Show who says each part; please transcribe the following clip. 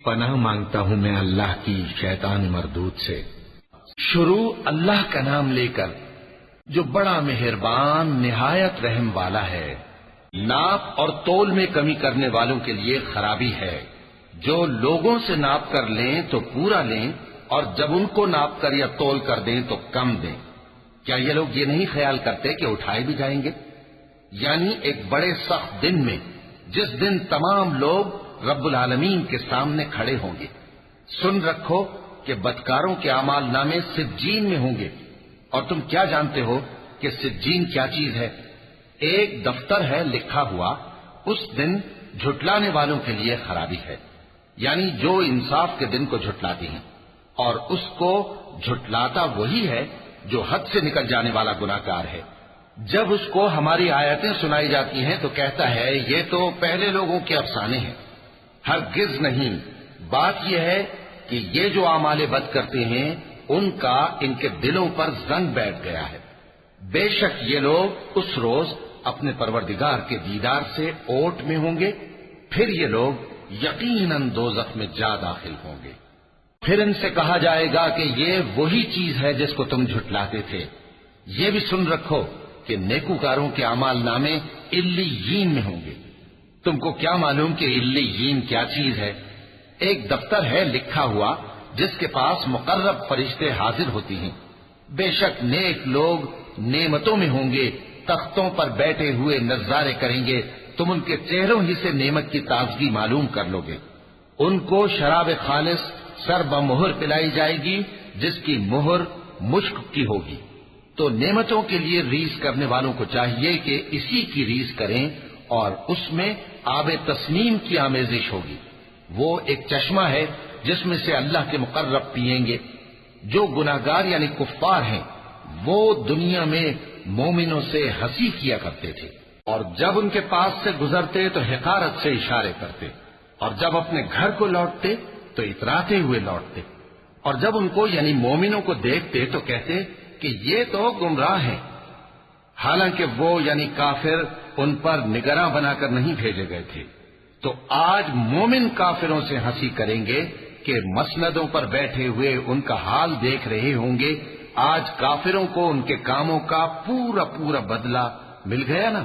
Speaker 1: پناہ مانگتا ہوں میں اللہ کی شیطان مردود سے۔ شروع اللہ کا نام لے کر جو بڑا مہربان نہایت رحم والا ہے۔ ناپ اور تول میں کمی کرنے والوں کے لیے خرابی ہے۔ جو لوگوں سے ناپ کر لیں تو پورا لیں، اور جب ان کو ناپ کر یا تول کر دیں تو کم دیں۔ کیا یہ لوگ یہ نہیں خیال کرتے کہ اٹھائے بھی جائیں گے؟ یعنی ایک بڑے سخت دن میں، جس دن تمام لوگ رب العالمین کے سامنے کھڑے ہوں گے۔ سن رکھو کہ بدکاروں کے اعمال نامے سجین میں ہوں گے، اور تم کیا جانتے ہو کہ سجین کیا چیز ہے؟ ایک دفتر ہے لکھا ہوا، اس دن جھٹلانے والوں کے لیے خرابی ہے، یعنی جو انصاف کے دن کو جھٹلاتے ہیں، اور اس کو جھٹلاتا وہی ہے جو حد سے نکل جانے والا گناہگار ہے۔ جب اس کو ہماری آیتیں سنائی جاتی ہیں تو کہتا ہے یہ تو پہلے لوگوں کے افسانے ہیں۔ ہرگز نہیں، بات یہ ہے کہ یہ جو اعمال بد کرتے ہیں ان کا ان کے دلوں پر زنگ بیٹھ گیا ہے۔ بے شک یہ لوگ اس روز اپنے پروردگار کے دیدار سے اوٹ میں ہوں گے، پھر یہ لوگ یقیناً دوزخ میں جا داخل ہوں گے۔ پھر ان سے کہا جائے گا کہ یہ وہی چیز ہے جس کو تم جھٹلاتے تھے۔ یہ بھی سن رکھو کہ نیکوکاروں کے اعمال نامے علیین میں ہوں گے۔ تم کو کیا معلوم کہ علیین کیا چیز ہے؟ ایک دفتر ہے لکھا ہوا جس کے پاس مقرب فرشتے حاضر ہوتی ہیں۔ بے شک نیک لوگ نعمتوں میں ہوں گے، تختوں پر بیٹھے ہوئے نظارے کریں گے، تم ان کے چہروں ہی سے نعمت کی تازگی معلوم کر لو گے۔ ان کو شراب خالص سر بمہر پلائی جائے گی جس کی مہر مشک کی ہوگی۔ تو نعمتوں کے لیے ریز کرنے والوں کو چاہیے کہ اسی کی ریز کریں، اور اس میں آب تسنیم کی آمیزش ہوگی۔ وہ ایک چشمہ ہے جس میں سے اللہ کے مقرب پیئیں گے۔ جو گناہگار یعنی کفار ہیں وہ دنیا میں مومنوں سے ہنسی کیا کرتے تھے، اور جب ان کے پاس سے گزرتے تو حقارت سے اشارے کرتے، اور جب اپنے گھر کو لوٹتے تو اتراتے ہوئے لوٹتے، اور جب ان کو یعنی مومنوں کو دیکھتے تو کہتے کہ یہ تو گمراہ ہیں، حالانکہ وہ یعنی کافر ان پر نگراں بنا کر نہیں بھیجے گئے تھے۔ تو آج مومن کافروں سے ہنسی کریں گے کہ مسندوں پر بیٹھے ہوئے ان کا حال دیکھ رہے ہوں گے۔ آج کافروں کو ان کے کاموں کا پورا پورا بدلہ مل گیا نا۔